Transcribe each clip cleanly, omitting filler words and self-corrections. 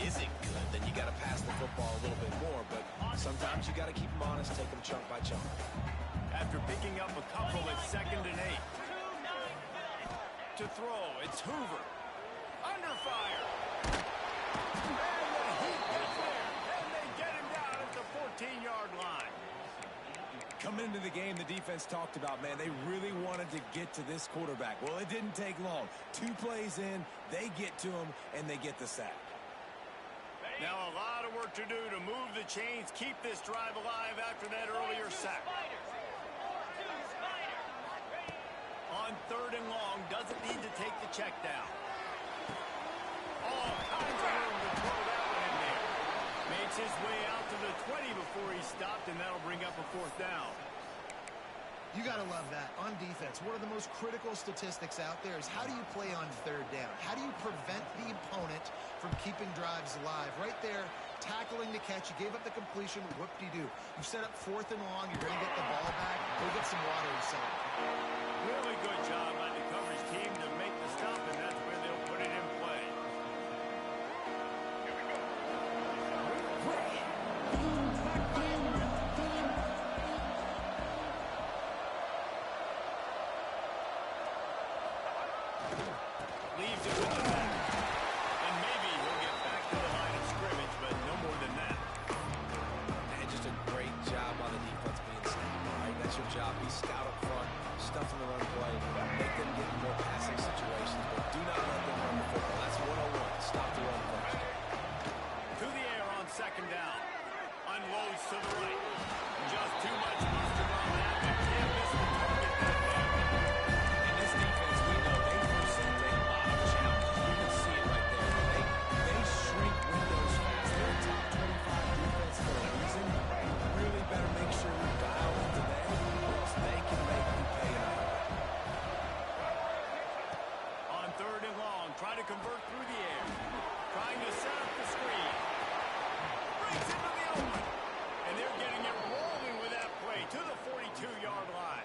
isn't good, then you got to pass the football a little bit more. But sometimes you got to keep them honest, take them chunk by chunk. After picking up a couple at 2nd and 8. To throw, it's Hoover. Under fire. And the heat gets there. And they get him down at the 14-yard line. Coming into the game, the defense talked about, man, they really wanted to get to this quarterback. Well, it didn't take long. 2 plays in, they get to him, and they get the sack. Now a lot of work to do to move the chains, keep this drive alive after that earlier sack. On 3rd and long, doesn't need to take the check down. All kinds of room to throw that one in there. Makes his way out to the 20 before he stopped, and that'll bring up a 4th down. You got to love that. On defense, one of the most critical statistics out there is how do you play on 3rd down? How do you prevent the opponent from keeping drives alive? Right there, tackling the catch. You gave up the completion. Whoop-de-doo. You set up 4th and long. You're going to get the ball back. Go get some water yourself. Really good job by the coverage team to make the stop, and that's where they'll put it in play. Here we go. Leaves it with the back. And maybe he'll get back to the line of scrimmage, but no more than that. And just a great job on the defense being snapped. All right, that's your job. Be scout up front, stuff in the run play, make them get in more passing situations, but do not let them run the football. That's 101. Stop the run first. To the air on 2nd down. Unloads to the right. Just too much mustard on that. They can't miss the target that day. And this defense, we know they present a lot of challenges. You can see it right there. They shrink windows fast. They're a top 25 defense for a reason. You really better make sure you dial into them, or else they can make you pay it out. On 3rd and long, try to convert through the air. Trying to set up the screen. Breaks into the open. And they're getting it rolling with that play to the 42-yard line.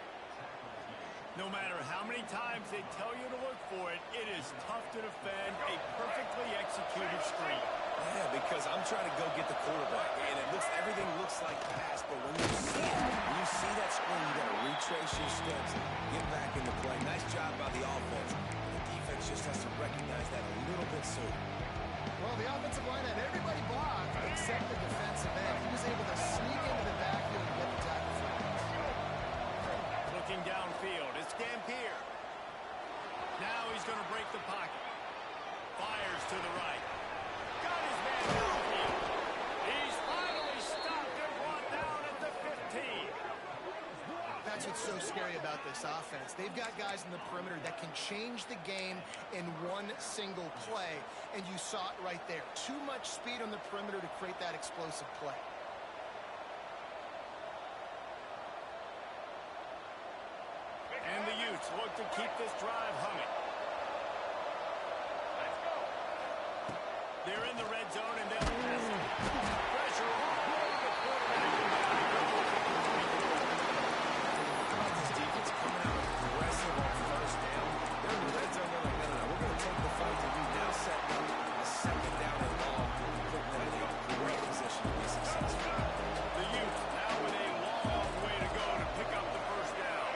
No matter how many times they tell you to look for it, it is tough to defend a perfectly executed screen. Yeah, because I'm trying to go get the quarterback, and everything looks like pass, but when you see that screen, you got to retrace your steps, get back into play. Nice job by the offense. The defense just has to recognize that a little bit sooner. Well, the offensive line had everybody blocked except the defensive end. He was able to sneak into the backfield and get the tackle for him. Looking downfield, it's Dampier. Now he's going to break the pocket. Fires to the right. Got his man downfield. He's finally stopped and brought down at the 15. That's what's so scary about this offense. They've got guys in the perimeter that can change the game in one single play, and you saw it right there. Too much speed on the perimeter to create that explosive play. And the Utes look to keep this drive humming. Let's go. They're in the red zone, and they'll pass it. Pressure all over the quarterback. This defense coming out aggressive on 1st down. They're in the red zone. They're like, no, we're going to take the fight to you. Now setting up a 2nd down and long, putting them in a great position to be successful. The Utes now with a long way to go to pick up the 1st down.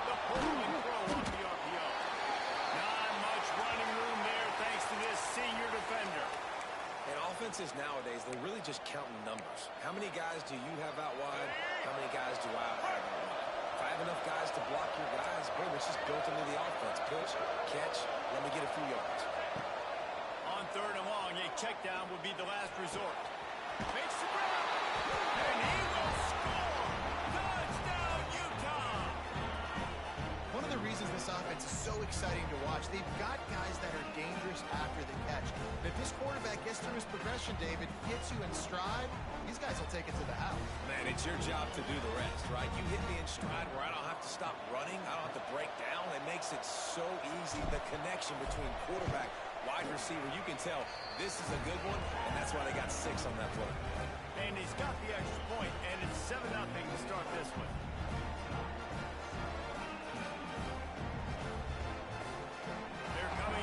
The pull and throw off the RPO. Not much running room there thanks to this senior defender. And offenses nowadays, they're really just counting numbers. How many guys do you have out wide? How many guys do I have out wide? If I have enough guys to block your guys, boom, it's just built into the offense. Pitch, catch, let me get a few yards. On 3rd and long, a check down would be the last resort. Makes the grab, and he will score! Touchdown, Utah! One of the reasons this offense is so exciting to watch, they've got guys that are dangerous after the catch. And if this quarterback gets through his progression, David, hits you in stride, these guys will take it to the house. Man, it's your job to do the rest, right? You hit me in stride where I don't have to stop running. I don't have to break down. It makes it so easy. The connection between quarterback, wide receiver, you can tell this is a good one, and that's why they got 6 on that play. And he's got the extra point, and it's 7-0 to start this one. They're coming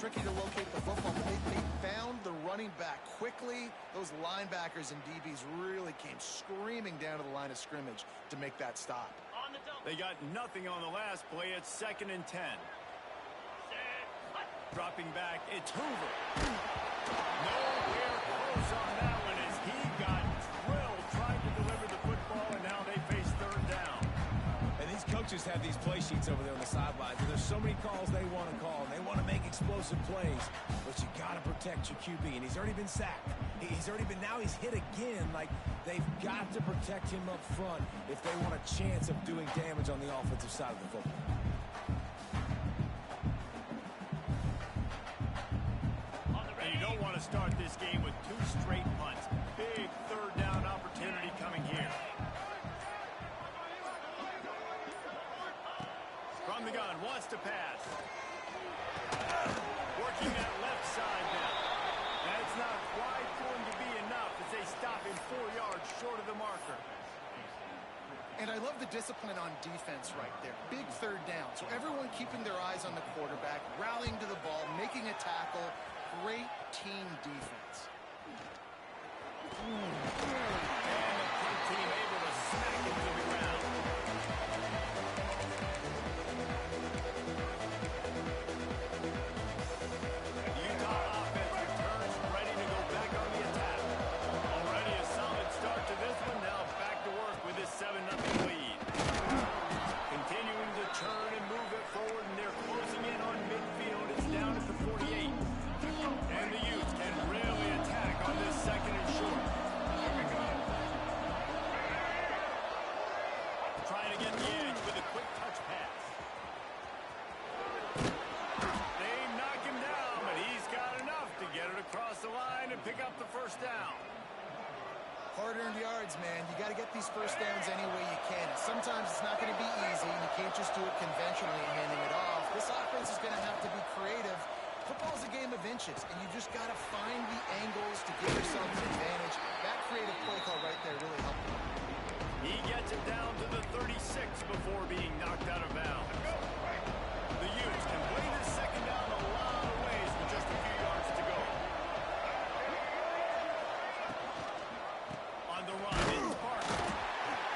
tricky to locate the football, but they found the running back quickly. Those linebackers and DBs really came screaming down to the line of scrimmage to make that stop. They got nothing on the last play. It's 2nd and 10. Dropping back, it's Hoover. Nowhere close on that one as he got drilled trying to deliver the football, and now they face 3rd down. And these coaches have these play sheets over there on the sidelines, and there's so many calls they want to call, and they want to make explosive plays, but you got to protect your QB, and he's already been sacked. Now he's hit again. Like, they've got to protect him up front if they want a chance of doing damage on the offensive side of the football. And you don't want to start this game with 2 straight punts. Big 3rd down opportunity coming here. From the gun, wants to pass. Working that left side now. And it's not quite going to be enough as they stop him 4 yards short of the marker. And I love the discipline on defense right there. Big 3rd down. So everyone keeping their eyes on the quarterback, rallying to the ball, making a tackle. Great team defense. And the punt team able to smack it to the ground. The Utah offense returns, ready to go back on the attack. Already a solid start to this one. Now back to work with this 7-0 lead. Continuing to turn and move it forward, and they're closing in on midfield. It's down at the 48. And the Utes can really attack on this 2nd and short. Trying to get the edge with a quick touch pass. They knock him down, but he's got enough to get it across the line and pick up the 1st down. Hard-earned yards, man. You got to get these 1st downs any way you can. Sometimes it's not going to be easy, and you can't just do it conventionally and handing it off. This offense is going to have to be creative. Football's a game of inches, and you just got to find the angles to give yourself an advantage. That creative play call right there really helped him. He gets it down to the 36 before being knocked out of bounds. The Utes can play this 2nd down a lot of ways with just a few yards to go. On the run, it's Parker.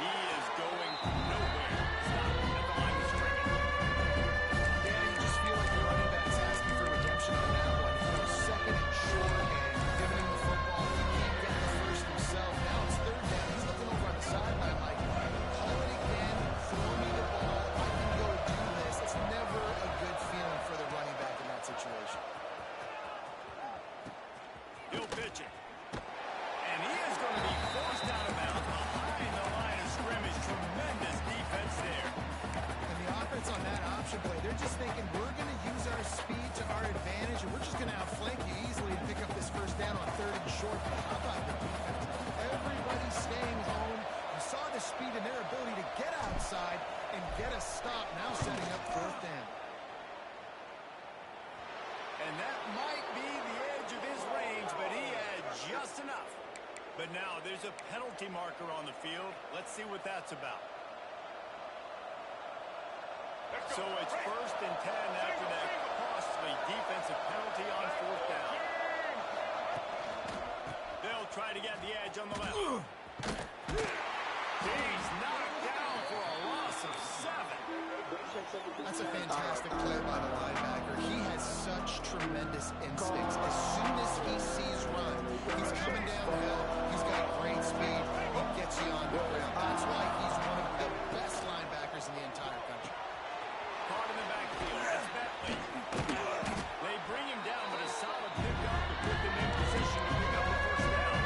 He is going nowhere. Stop at the line of scrimmage. Yeah, you just feel like your running back's asking for redemption on that one. 2nd and short, and giving him the football. He can't get the 1st himself. Now it's 3rd down. He's looking over on the sideline like, call it again, throw me the ball, I can go do this. It's never a good feeling for the running back in that situation. He'll pitch it. And he is going to be forced out of bounds behind the line of scrimmage. Tremendous defense there. And the offense on that option play, they're just thinking we're going to use our speed to our advantage, and we're just going to outflank you easily and pick up this 1st down on 3rd and short. But how about the defense? Everybody's staying home. You saw the speed and their ability to get outside and get a stop, now setting up 4th down. And that might be the edge of his range, but he had just enough. But now there's a penalty marker on the field. Let's see what that's about. So it's 1st and 10 after that costly defensive penalty on 4th down. They'll try to get the edge on the left. He's knocked down for a loss of 7. That's a fantastic play by the linebacker. He has such tremendous instincts. As soon as he sees run, he's coming downhill. He's got great speed. He gets you on the ground. That's why he's one of the best linebackers in the entire country. Caught in the backfield. That's Bentley. They bring him down, but a solid pickup to put them in position to pick up the 1st down.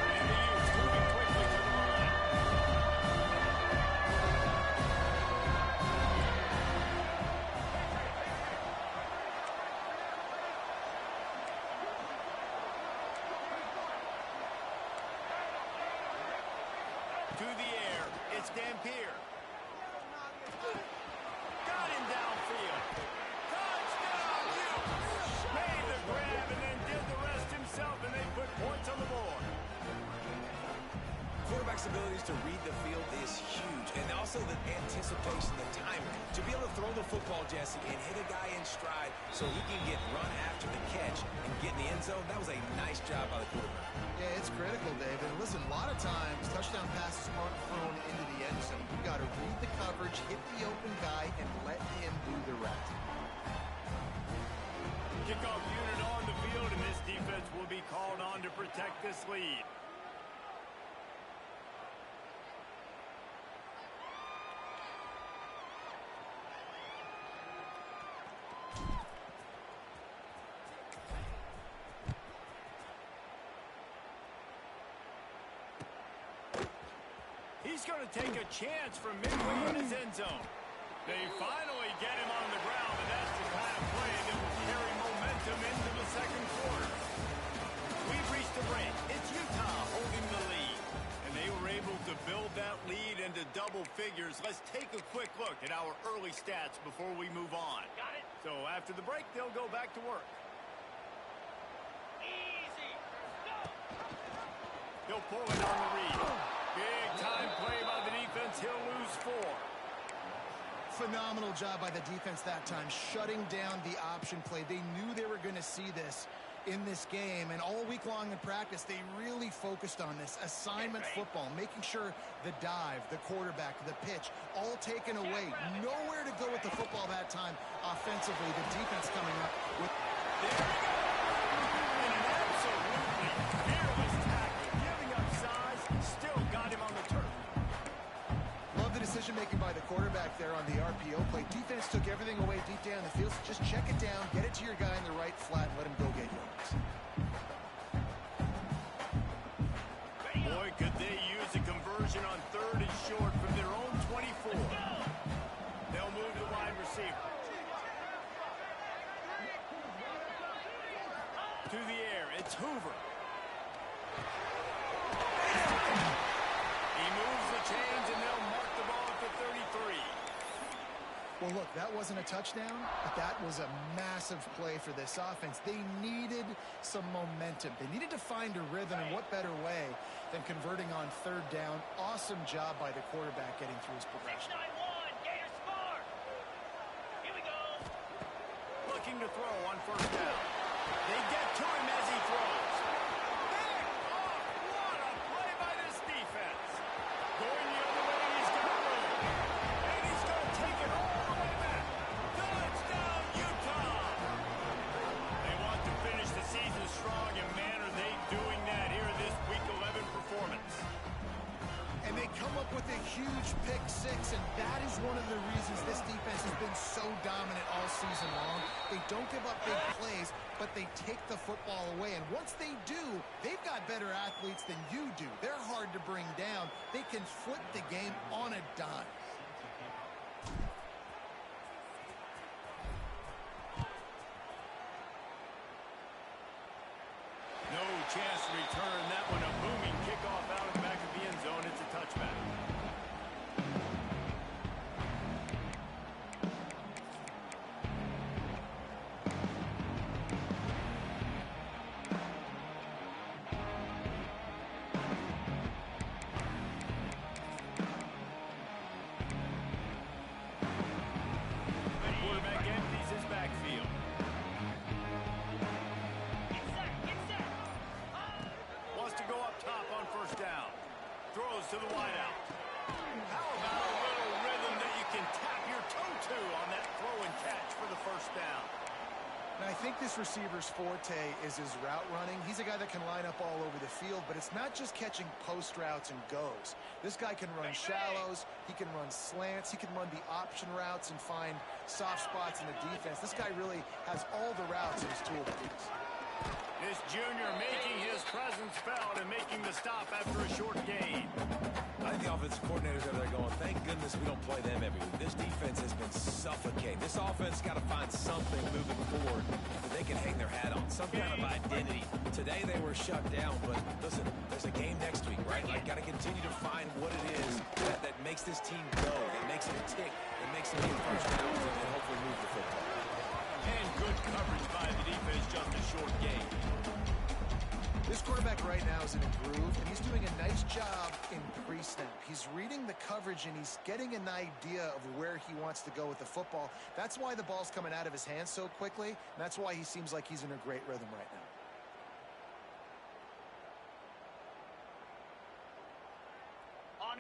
And the Utes moving quickly to the line. To the air, it's Dampier. Got him downfield. Touchdown, Utes! Made the grab and then did the rest himself, and they put points on the board. Quarterback's abilities to read the field is huge. And also the anticipation, the timing. To be able to throw the football, Jesse, and hit a guy in stride so he can get run after the catch and get in the end zone, that was a nice job by the quarterback. Yeah, it's critical, David. And listen, a lot of times, touchdown passes aren't thrown into the end zone. You've got to read the coverage, hit the open guy, and let him do the rest. Kickoff unit on the field, and this defense will be called on to protect this lead. He's going to take a chance from midway in his end zone. They finally get him on the ground, and that's the kind of play that will carry momentum into the second quarter. We've reached the break. It's Utah holding the lead, and they were able to build that lead into double figures. Let's take a quick look at our early stats before we move on. Got it. So after the break, they'll go back to work. Easy. Go. He'll pull it on the read. Big time play by the defense. He'll lose 4. Phenomenal job by the defense that time, shutting down the option play. They knew they were going to see this in this game, and all week long in practice, they really focused on this assignment football, making sure the dive, the quarterback, the pitch, all taken away. Nowhere to go with the football that time offensively. The defense coming up with... There we go! And an absolutely fearless tackle, giving up size, still got him on the turf. Love the decision-making by the quarterback there on the RPO play. Defense took everything away deep down the field, so just check it down, get it to your guy in the right flat, and let him go get yards. Boy, could they use a conversion on 3rd and short from their own 24. They'll move the wide receiver. To the air, it's Hoover. He moves the chains, and they'll mark the ball at the 33. Well, look, that wasn't a touchdown, but that was a massive play for this offense. They needed some momentum. They needed to find a rhythm, and what better way than converting on 3rd down. Awesome job by the quarterback getting through his progression. 6-9-1, Gators score. Here we go. Looking to throw on 1st down. They get to him as he throws. What a play by this defense. Going the other way, he's got room. And he's going to take it all the way back. Touchdown, Utah! They want to finish the season strong, and man, are they doing that here in this Week 11 performance. And they come up with a huge pick 6, and that is one of the reasons this defense has been so dominant all season long. They don't give up big plays, but they take the football away. And once they do, they've got better athletes than you do. They're hard to bring down. They can flip the game on a dime. No chance to return that one. A booming kickoff out of the back of the end zone. It's a touchback. The quarterback empties his backfield. Wants to go up top on 1st down. Throws to the wideout. How about a little rhythm that you can tap your toe to on that throw and catch for the 1st down? And I think this receiver's forte is his route running. He's a guy that can line up all over the field, but it's not just catching post routes and goes. This guy can run shallows, he can run slants, he can run the option routes and find soft spots in the defense. This guy really has all the routes in his toolbox. This junior making his presence felt and making the stop after a short gain. I think the offensive coordinators over there going, thank goodness we don't play them every week. This defense has been suffocating. This offense got to find something moving forward that they can hang their hat on, some kind of identity. Today they were shut down, but listen, there's a game next week, right? Like, got to continue to find what it is that makes this team go, that makes them tick, that makes them get 1st downs, and hopefully move the football. And good coverage by the defense, just a short gain. This quarterback right now is in a groove, and he's doing a nice job in pre-snap. He's reading the coverage, and he's getting an idea of where he wants to go with the football. That's why the ball's coming out of his hands so quickly, and that's why he seems like he's in a great rhythm right now.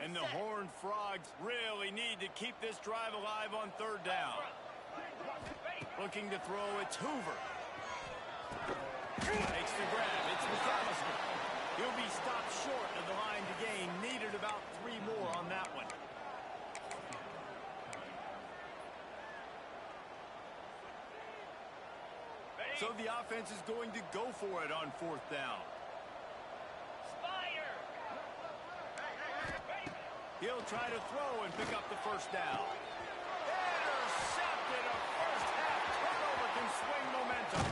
And the Horned Frogs really need to keep this drive alive on third down. Looking to throw, it's Hoover. Makes the grab, it's McAllister. He'll be stopped short of the line to gain. Needed about 3 more on that one. So the offense is going to go for it on fourth down. He'll try to throw and pick up the first down. Intercepted. A first half turnover can swing momentum.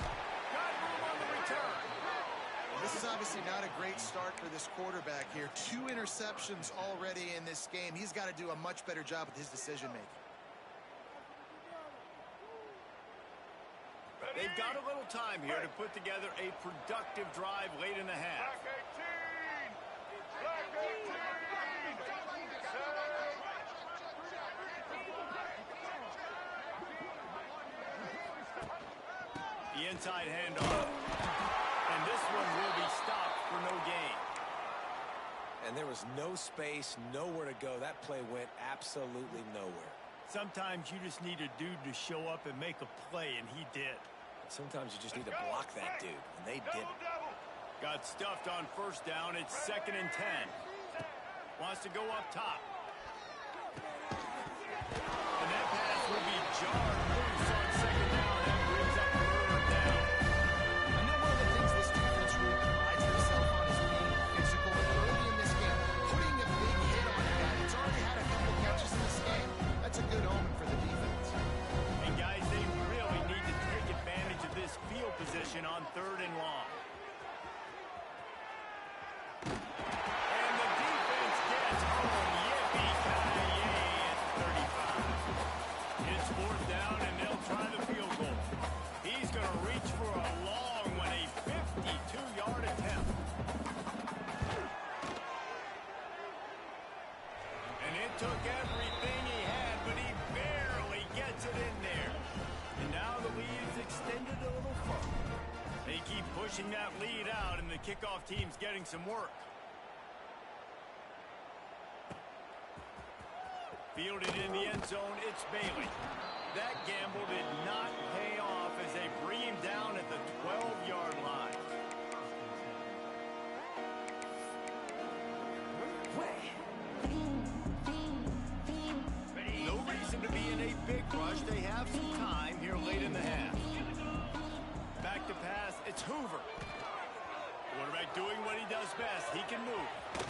Got room on the return. This is obviously not a great start for this quarterback here. 2 interceptions already in this game. He's got to do a much better job with his decision making. They've got a little time here to put together a productive drive late in the half. The inside handoff. And this one will be stopped for no gain. And there was no space, nowhere to go. That play went absolutely nowhere. Sometimes you just need a dude to show up and make a play, and he did. Sometimes you just need to block that dude, and they didn't. Got stuffed on first down. It's 2nd and 10. Wants to go up top. And that pass will be jarred loose on 2nd down. That brings up 3rd down. I know one of the things this defense really prides itself on is being physical. Early in this game, putting a big hit on a guy that's already had a couple catches in this game, that's a good omen for the defense. And guys, they really need to take advantage of this field position on 3rd and long. And the defense gets home. Yippee-ki-yay, it's 35. It's 4th down, and they'll try the field goal. He's going to reach for a long one, a 52-yard attempt. And it took everything he had, but he barely gets it in there. And now the lead is extended a little further. They keep pushing that lead out, and the kickoff team's getting some work. Fielded in the end zone, it's Bailey. That gamble did not pay off as they bring him down at the 12-yard line. No reason to be in a big rush. They have some time here late in the half. Back to pass, it's Hoover. Quarterback doing what he does best. He can move. Oh,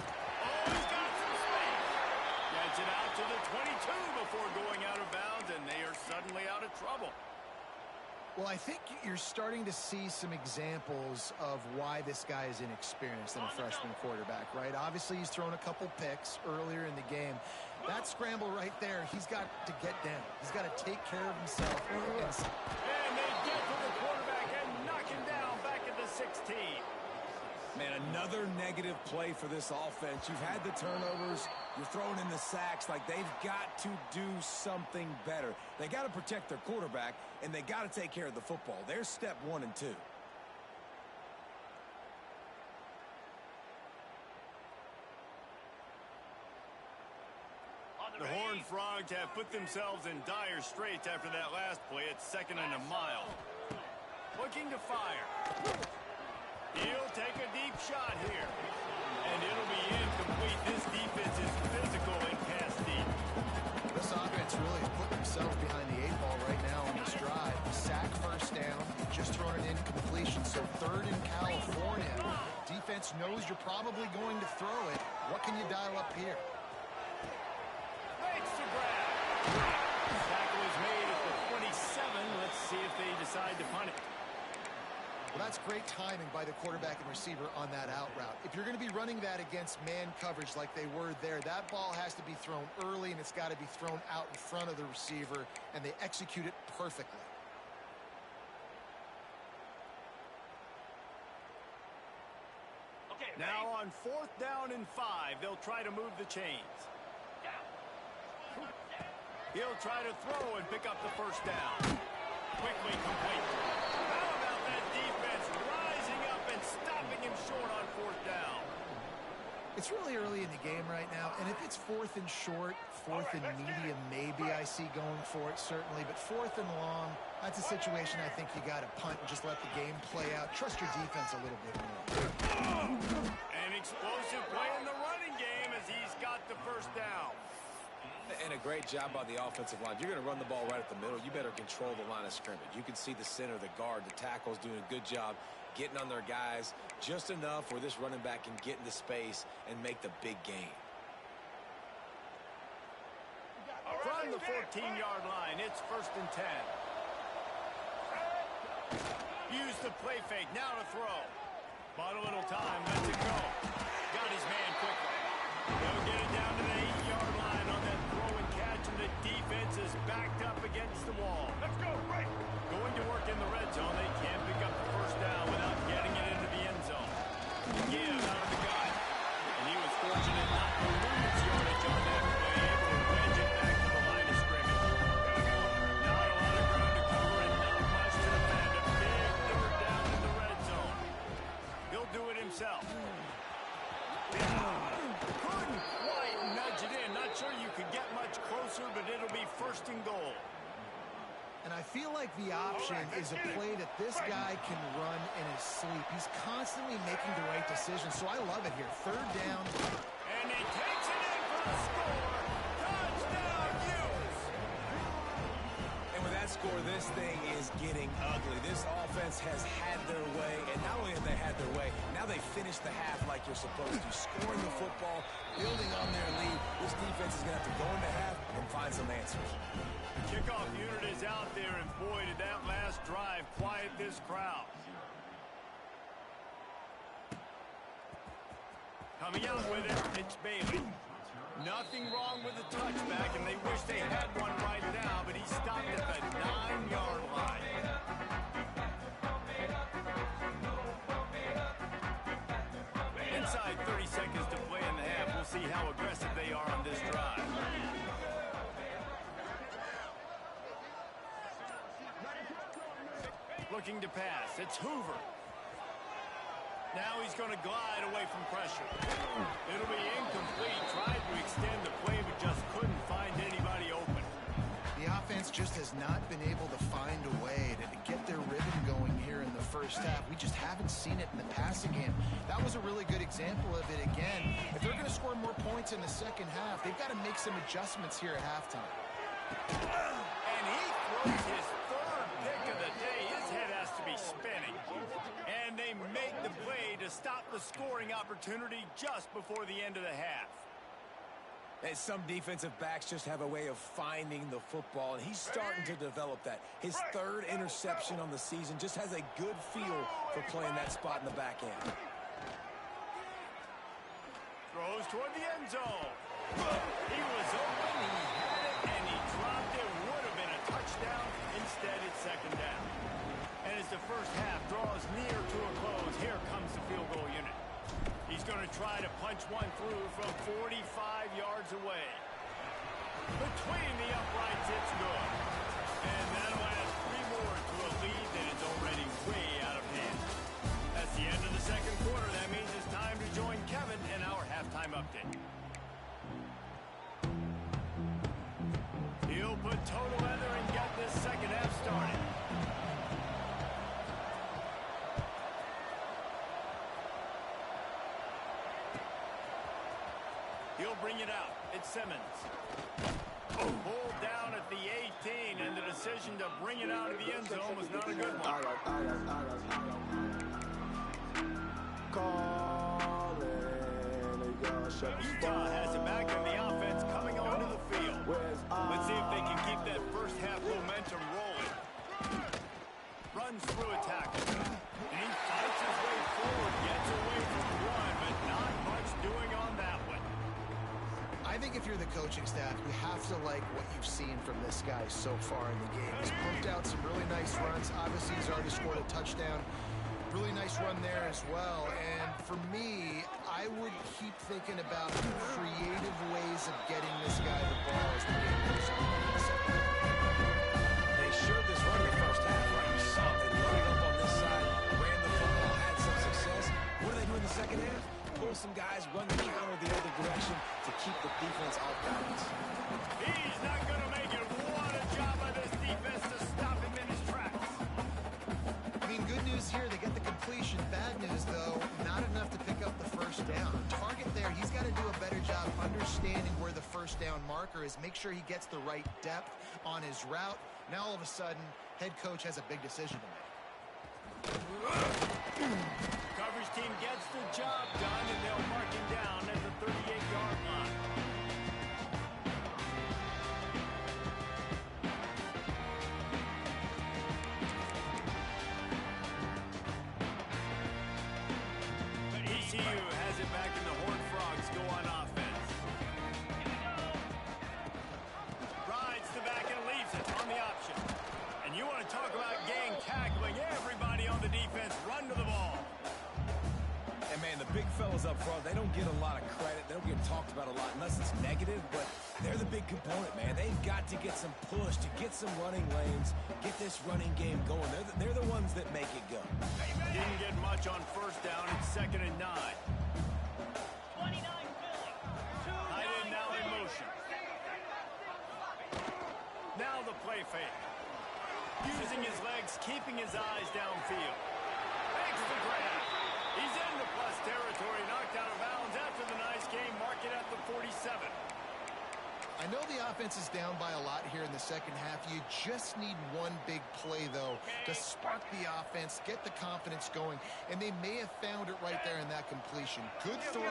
he's got some space. Gets it out to the 22 before going out of bounds, and they are suddenly out of trouble. Well, I think you're starting to see some examples of why this guy is inexperienced in a freshman quarterback, right? Obviously, he's thrown a couple picks earlier in the game. That scramble right there, he's got to get down. He's got to take care of himself. And they get to the quarterback and knock him down back at the 16. Man, another negative play for this offense. You've had the turnovers. You're throwing in the sacks. Like, they've got to do something better. They got to protect their quarterback, and they got to take care of the football. There's step 1 and 2. The Horned Frogs have put themselves in dire straits after that last play. It's 2nd and a mile. Looking to fire. He'll take a deep shot here. And it'll be incomplete. This defense is physical and pass deep. This offense really has put themselves behind the 8 ball right now on this drive. Sack first down, just thrown an incompletion, so 3rd in California. Defense knows you're probably going to throw it. What can you dial up here? Makes the grab. Tackle is made at the 27. Let's see if they decide to punt it. Well, that's great timing by the quarterback and receiver on that out route. If you're going to be running that against man coverage like they were there, that ball has to be thrown early, and it's got to be thrown out in front of the receiver, and they execute it perfectly. on 4th down and 5. They'll try to move the chains. He'll try to throw and pick up the first down. Quickly complete. How about that defense rising up and stopping him short on 4th down? It's really early in the game right now, and if it's 4th and short, 4th and medium, maybe I see going for it, certainly. But 4th and long, that's a situation I think you got to punt and just let the game play out. Trust your defense a little bit more. An explosive play in the running game as he's got the first down. And a great job by the offensive line. If you're going to run the ball right at the middle, you better control the line of scrimmage. You can see the center, the guard, the tackles doing a good job getting on their guys just enough where this running back can get into space and make the big gain. From the 14-yard line, it's 1st and 10. Use the play fake, now to throw. Bought a little time, lets it go. Got his man quickly. They'll get it down to the 8-yard line on that throw and catch, and the defense is backed up against the wall. Let's go, right. Going to work in the red zone. They can't pick up the first down without getting it into the end zone. Yeah, out of the gun. And he was fortunate not to lose yardage on that play, able to wedge it back to the line of scrimmage. Not a lot of ground to cover and not much to defend. A big 3rd down in the red zone. He'll do it himself. Couldn't quite nudge it in. Not sure you could get much closer, but it'll be 1st and goal. And I feel like the option is a play that this guy can run in his sleep. He's constantly making the right decision, so I love it here. 3rd down. And he takes it in for the score. Touchdown, Utes! And with that score, this thing is getting ugly. This offense has had their way, and not only have they had their way, now they finish the half like you're supposed to, scoring the football, building on their lead. This defense is going to have to go into half and find some answers. The kickoff unit is out there, and boy, did that last drive quiet this crowd. Coming out with it, it's Bailey. Nothing wrong with the touchback, and they wish they had one right now, but he stopped at the 9-yard line. Inside 30 seconds to play in the half. We'll see how aggressive they are on this drive. Looking to pass. It's Hoover. Now he's going to glide away from pressure. It'll be incomplete. Tried to extend the play, but just couldn't find anybody open. The offense just has not been able to find a way to get their rhythm going here in the first half. We just haven't seen it in the passing game. That was a really good example of it again. If they're going to score more points in the second half, they've got to make some adjustments here at halftime. And he throws his 3rd pick of the day. His head has to be spinning. And they make the play to stop the scoring opportunity just before the end of the half. And some defensive backs just have a way of finding the football, and he's starting to develop that. His 3rd interception on the season just has a good feel for playing that spot in the back end. Throws toward the end zone. He was open, he had it, and he dropped it. Would have been a touchdown. Instead, it's 2nd down. And as the first half draws near to a close, here comes the field goal unit. He's going to try to punch one through from 45 yards away. Between the uprights, it's good. And that'll add 3 more to a lead that is already way out of hand. That's the end of the second quarter. That means it's time to join Kevin in our halftime update. He'll put total leather and get this second half started. He'll bring it out. It's Simmons. Pulled down at the 18, and the decision to bring it out of the end zone was not a good one. Utah has it back in the offense coming onto the field. Let's see if they can keep that first half momentum rolling. Runs through a tackle. And he fights his way forward, gets away from one, but not much doing on that one. I think if you're the coaching staff, you have to like what you've seen from this guy so far in the game. He's pumped out some really nice runs. Obviously, he's already scored a touchdown. Really nice run there as well. And for me, I I would keep thinking about creative ways of getting this guy the ball as the game goes on in the second half. They showed this run in the first half, right? You saw it. They loaded up on this side, ran the football, had some success. What do they do in the second half? Pull some guys, run the counter the other direction to keep the defense off balance. He's not going to make it. What a job by this defense to stop him in his tracks. I mean, good news here, they get the completion. Bad news, though, not enough to pick up the first down. Target there, he's got to do a better job understanding where the first down marker is, make sure he gets the right depth on his route. Now, all of a sudden, head coach has a big decision to make. Coverage team gets the job done, and they'll mark him down at the 38-yard line. TCU has it back, and the Horned Frogs go on offense. Rides the back and leaves it on the option. And you want to talk about gang tackling. Everybody on the defense run to the ball. And, man, the big fellas up front, they don't get a lot of credit. They don't get talked about a lot unless it's negative, but they're the big component, man. They've got to get some push, to get some running lanes, get this running game going. They're the ones that make it go. Didn't get much on first down. It's 2nd and 9. Tight end now in motion. Now the play fake. Using his legs, keeping his eyes downfield. Makes the grab. He's into plus territory, knocked out of bounds after the nice game. Mark it at the 47. I know the offense is down by a lot here in the second half. You just need one big play, though, to spark the offense, get the confidence going, and they may have found it right there in that completion. Good throw,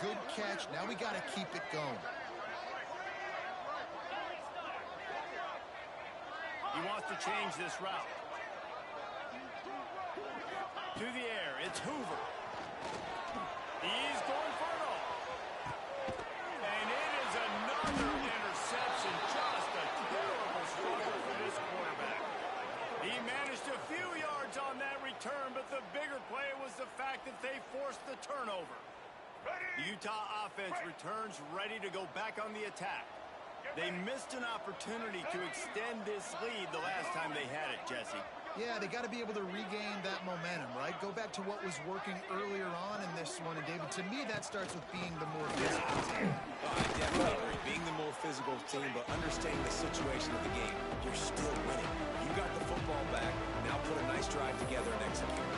good catch. Now we got to keep it going. He wants to change this route. To the air, it's Hoover. He's going for it all. And it is another interception. Just a terrible struggle for this quarterback. He managed a few yards on that return, but the bigger play was the fact that they forced the turnover. The Utah offense returns ready to go back on the attack. They missed an opportunity to extend this lead the last time they had it, Jesse. Yeah, they got to be able to regain that momentum, right? Go back to what was working earlier on in this one. And, David, to me, that starts with being the more physical team. I definitely agree. Being the more physical team, but understanding the situation of the game. You're still winning. You got the football back. Now put a nice drive together and execute.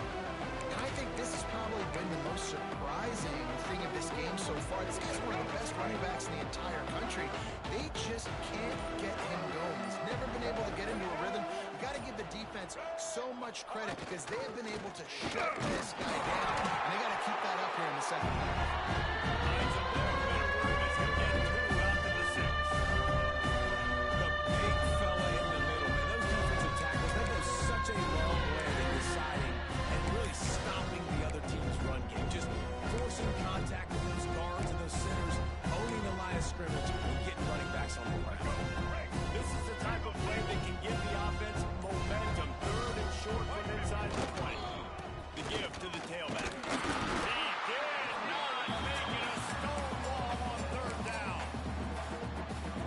And I think this has probably been the most surprising thing of this game so far. This guy's one of the best running backs in the entire country. They just can't get him going. He's never been able to get into a rhythm. You got to give the defense so much credit because they have been able to shut this guy down. And they got to keep that up here in the second half. The big fella in the middle, man. Those defensive tackles, they go such a long way in deciding and really stopping the other team's run game. Just forcing contact with those guards and those centers, owning the line of scrimmage, and getting running backs on the ground. This is the type of play that can give the offense momentum. 3rd and short from inside the 20. The give to the tailback. He did not make it a stone wall on 3rd down.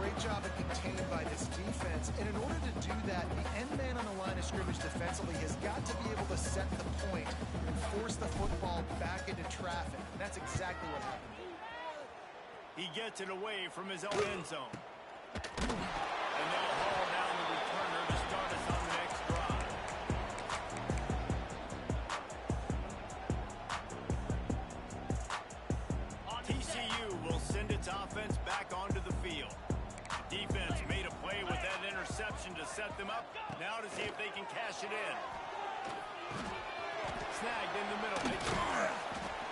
Great job at contained by this defense. And in order to do that, the end man on the line of scrimmage defensively has got to be able to set the point and force the football back into traffic. And that's exactly what happened. He gets it away from his own end zone. And they'll haul down the returner to start us on the next drive. TCU will send its offense back onto the field. The defense made a play with that interception to set them up. Now to see if they can cash it in. Snagged in the middle.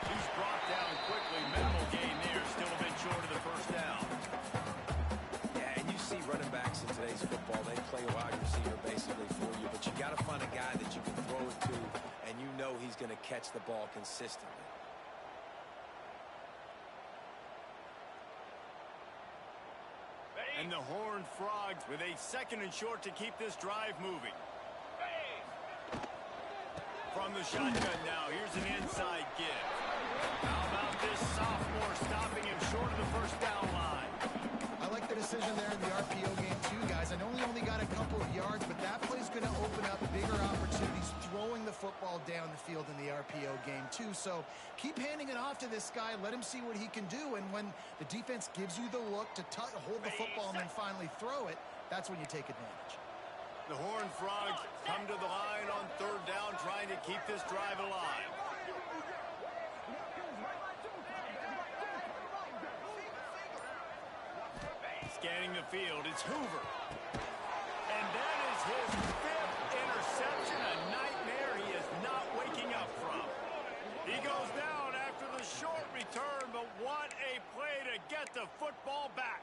He's brought down quickly. Minimal gain there. Still a bit short of the first down. Yeah, and you see running backs in today's football, they play a wide receiver basically for you, but you got to find a guy that you can throw it to, and you know he's going to catch the ball consistently. And the Horned Frogs with a 2nd and short to keep this drive moving. From the shotgun now, here's an inside give. How about this too. So keep handing it off to this guy. Let him see what he can do. And when the defense gives you the look to hold the football and then finally throw it, that's when you take advantage. The Horned Frogs come to the line on third down, trying to keep this drive alive. Scanning the field, it's Hoover. And that is his 5th interception, a nightmare he is not waking up from. He goes down after the short return, but what a play to get the football back.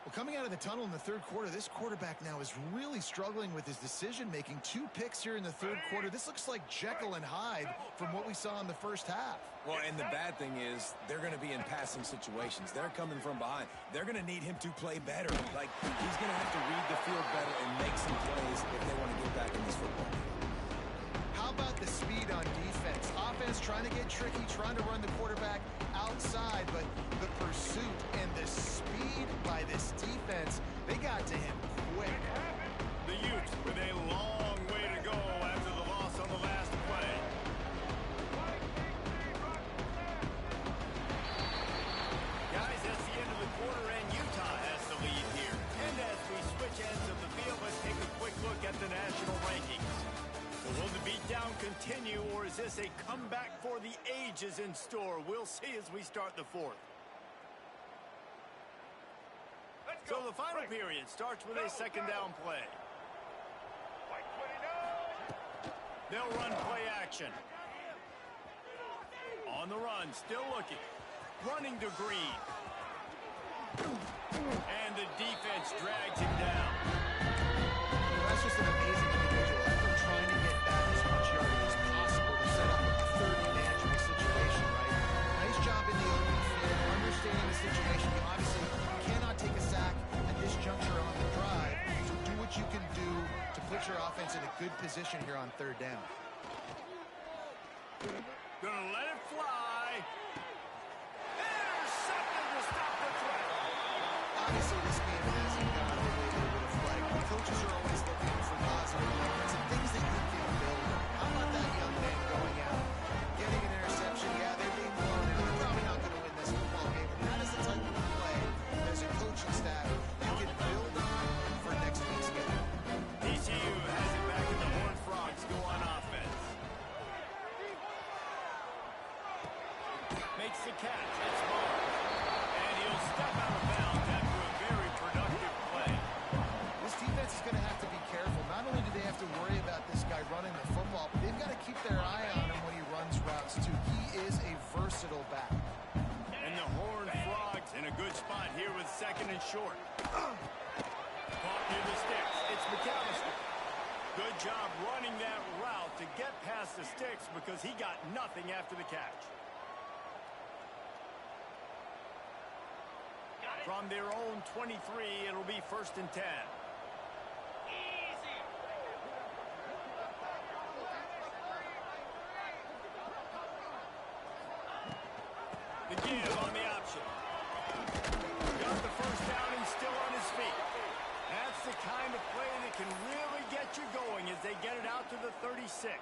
Well, coming out of the tunnel in the third quarter, this quarterback now is really struggling with his decision-making. 2 picks here in the third quarter. This looks like Jekyll and Hyde from what we saw in the first half. Well, and the bad thing is they're going to be in passing situations. They're coming from behind. They're going to need him to play better. Like, he's going to have to read the field better and make some plays if they want to get back in this football game. How about the speed on defense? Offense trying to get tricky, trying to run the quarterback outside, but the pursuit and the speed by this defense, they got to him quick. The Utes with a long way to go after the loss on the last play. Guys, that's the end of the quarter, and Utah has the lead here. And as we switch ends of the field, let's take a quick look at the national rankings. Will the beatdown continue, or is this a comeback for the ages in store? We'll see as we start the fourth. So the final period starts with a second down play. They'll run play action. On the run, still looking. Running to Green. And the defense drags him down. Well, that's just an amazing individual. After trying to get back as much yardage as possible to set up a third and manageable situation, right? Nice job in the open field, understanding the situation. You obviously cannot take a sack at this juncture on the drive, so do what you can do to put your offense in a good position here on third down. Gonna let it fly. Intercepted to stop the threat. Obviously, this game hasn't gone the way they would have liked. The coaches are always looking for positive moments and things that you can build on. How about that young man going out, getting an interception? Yeah, they're being blown out. They're probably not going to win this football game, but that is the type of play as a coaching staff you can build on for next week's game. TCU has it back, and the Horned Frogs go on offense. Makes the catch. It's hard. And he'll step out of bounds after a very productive play. This defense is going to have to be careful. Not only do they have to worry about this guy running the football, but they've got to keep their eye on him when he runs routes, too. He is a versatile back. And the Horned Frogs in a good spot here with second and short. Caught near the sticks. It's McAllister. Good job running that route to get past the sticks because he got nothing after the catch. From their own 23, it'll be 1st and 10. The give on the option. Got the first down and still on his feet. That's the kind of play that can really get you going as they get it out to the 36.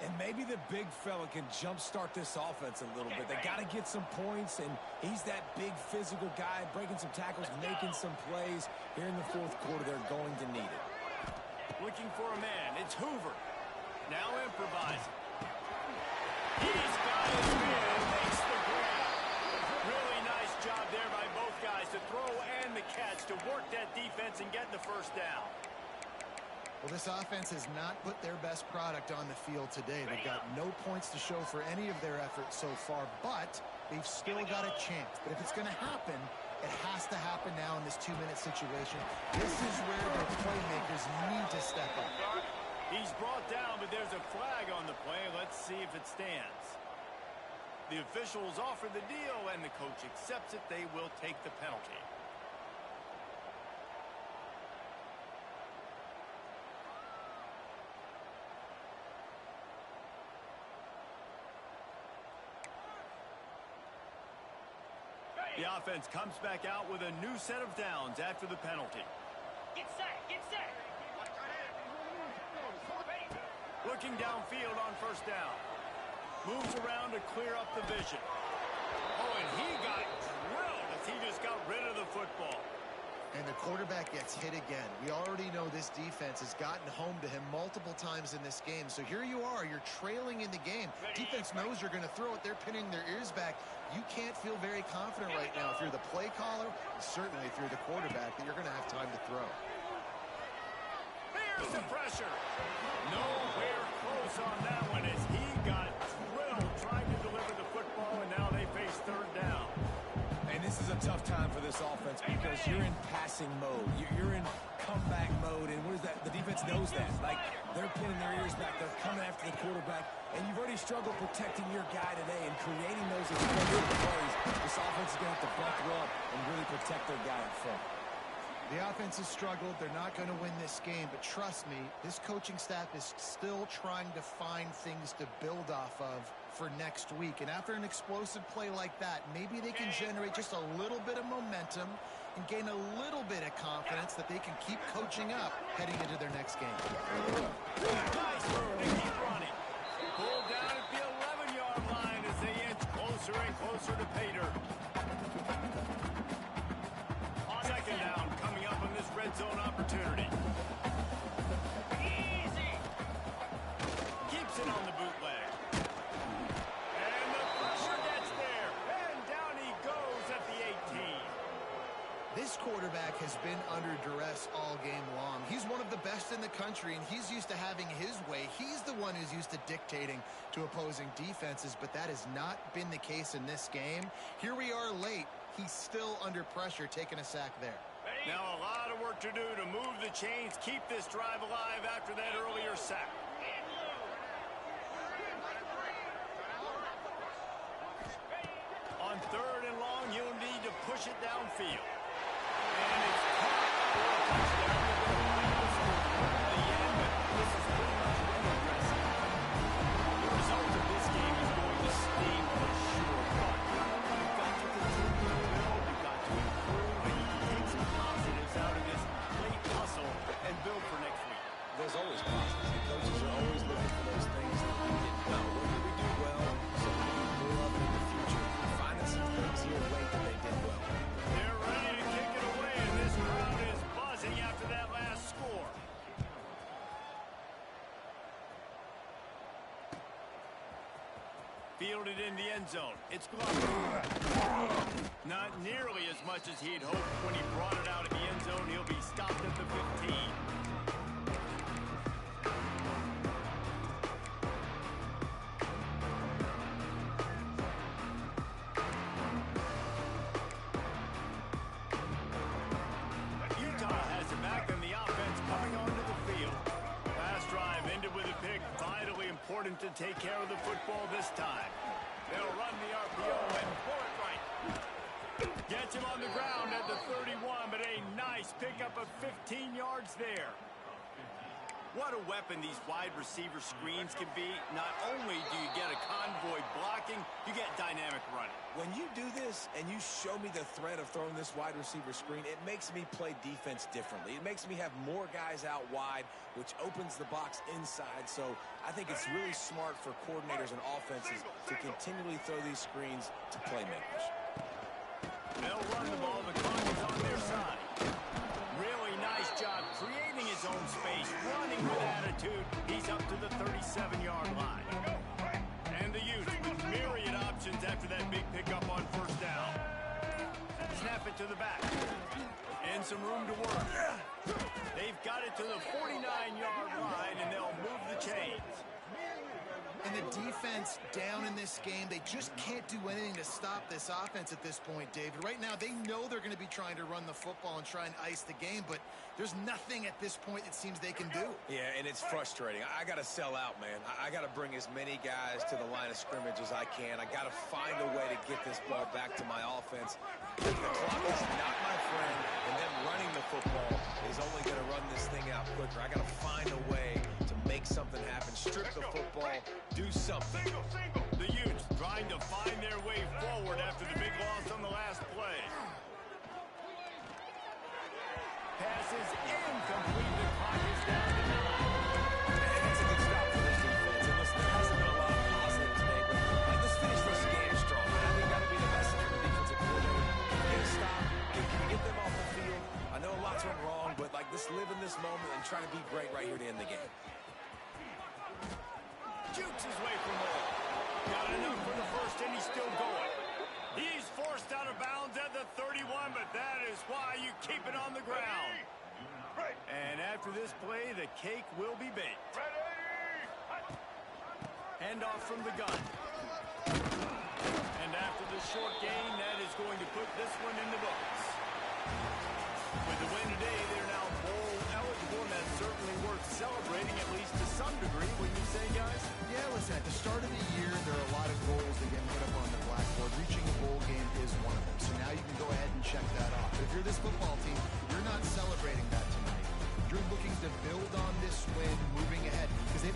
And maybe the big fella can jumpstart this offense a little bit. They got to get some points, and he's that big physical guy, breaking some tackles, making some plays. Here in the fourth quarter, they're going to need it. Looking for a man. It's Hoover. Now improvising. He's got his man. Makes the grab. Really nice job there by both guys to throw and the catch to work that defense and get the first down. Well, this offense has not put their best product on the field today. They've got no points to show for any of their efforts so far, but they've still got a chance. But if it's going to happen, it has to happen now in this 2-minute situation. This is where their playmakers need to step up. He's brought down, but there's a flag on the play. Let's see if it stands. The officials offer the deal, and the coach accepts it. They will take the penalty. The offense comes back out with a new set of downs after the penalty. Get set, get set. Looking downfield on first down. Moves around to clear up the vision. Oh, and he got drilled as he just got rid of the football. And the quarterback gets hit again. We already know this defense has gotten home to him multiple times in this game. So here you are, you're trailing in the game. Defense knows you're going to throw it. They're pinning their ears back. You can't feel very confident right now if you're the play caller, certainly if you're the quarterback, that you're going to have time to throw. Here's the pressure. Nowhere close on that one as he got drilled trying to deliver the football, and now they face third down. And this is a tough time for this offense because you're in passing mode. You're in comeback mode, and what is that? The defense knows that. Like, they're pinning their ears back. They're coming after the quarterback, and you've already struggled protecting your guy today and creating those explosive plays. This offense is going to have to buckle up and really protect their guy up front. The offense has struggled. They're not going to win this game, but trust me, this coaching staff is still trying to find things to build off of for next week. And after an explosive play like that, maybe they can generate just a little bit of momentum and gain a little bit of confidence that they can keep coaching up heading into their next game. Nice move to keep running. Pulled down at the 11-yard line as they inch closer and closer to pay dirt. On second down, coming up on this red zone opportunity. Easy. Keeps it on the bootleg. And the pressure gets there. And down he goes at the 18. This quarterback has been under duress all game long. He's one of the best in the country, and he's used to having his way. He's the one who's used to dictating to opposing defenses, but that has not been the case in this game. Here we are late. He's still under pressure, taking a sack there. Now a lot of work to do to move the chains, keep this drive alive after that earlier sack. On third and long, you'll need to push it downfield. And it's caught for a touchdown. The end, but this is pretty much window dressing. The result of this game is going to sting for sure, but you've got to continue to build, you've got to improve, and take some positives out of this late hustle and build for next week. There's always positives. The coaches are always looking for those things that we did well. What did we do well so we can do more of it in the future? Finding some things here late that they did well. They're ready to kick it away, and this crowd is buzzing after that last score. Fielded in the end zone. It's Glover. Not nearly as much as he'd hoped when he brought it out of the end zone. He'll be stopped at the 15. Utah has it back, and the offense coming onto the field. Last drive ended with a pick. Vitally important to take care of the football this time. They'll run the RPO and pull it right. Gets him on the ground at the 31, but a nice pickup of 15 yards there. What a weapon these wide receiver screens can be. Not only do you get a convoy blocking, you get dynamic running. When you do this and you show me the threat of throwing this wide receiver screen, it makes me play defense differently. It makes me have more guys out wide, which opens the box inside. So I think it's really smart for coordinators and offenses to continually throw these screens to playmakers. They'll run the ball. The clock is on their side. Really nice job creating his own space, running with attitude. He's up to the 37-yard line. And the Utes with myriad options after that big pickup on first down. Snap it to the back. And some room to work. They've got it to the 49-yard line, and they'll move the chains. And the defense down in this game, they just can't do anything to stop this offense at this point, David. Right now, they know they're going to be trying to run the football and try and ice the game, but there's nothing at this point it seems they can do. Yeah, and it's frustrating. I got to sell out, man. I got to bring as many guys to the line of scrimmage as I can. I got to find a way to get this ball back to my offense. The clock is not my friend, and then running the football is only going to run this thing out quicker. I got to find a way to make something happen, strip the football, do something. The Utes trying to find their way forward after the big loss on the last play. Passes incomplete. The clock is down to 9. And that's a good stop for this defense. And listen, there hasn't been a lot of positive today, but great right here to end the game. Jukes his way from home. Got enough for the first, and he's still going. He's forced out of bounds at the 31, but that is why you keep it on the ground. And after this play, the cake will be baked. Handoff from the gun. And after the short gain, that is going to put this one in the books. With the win today, they're now bowl eligible, and that's certainly worth celebrating, at least to some degree, wouldn't you say, guys? Yeah, listen, at the start of the year, there are a lot of goals that get put up on the blackboard. Reaching a bowl game is one of them. So now you can go ahead and check that off. But if you're this football team, you're not celebrating that tonight. You're looking to build on this win moving ahead because they've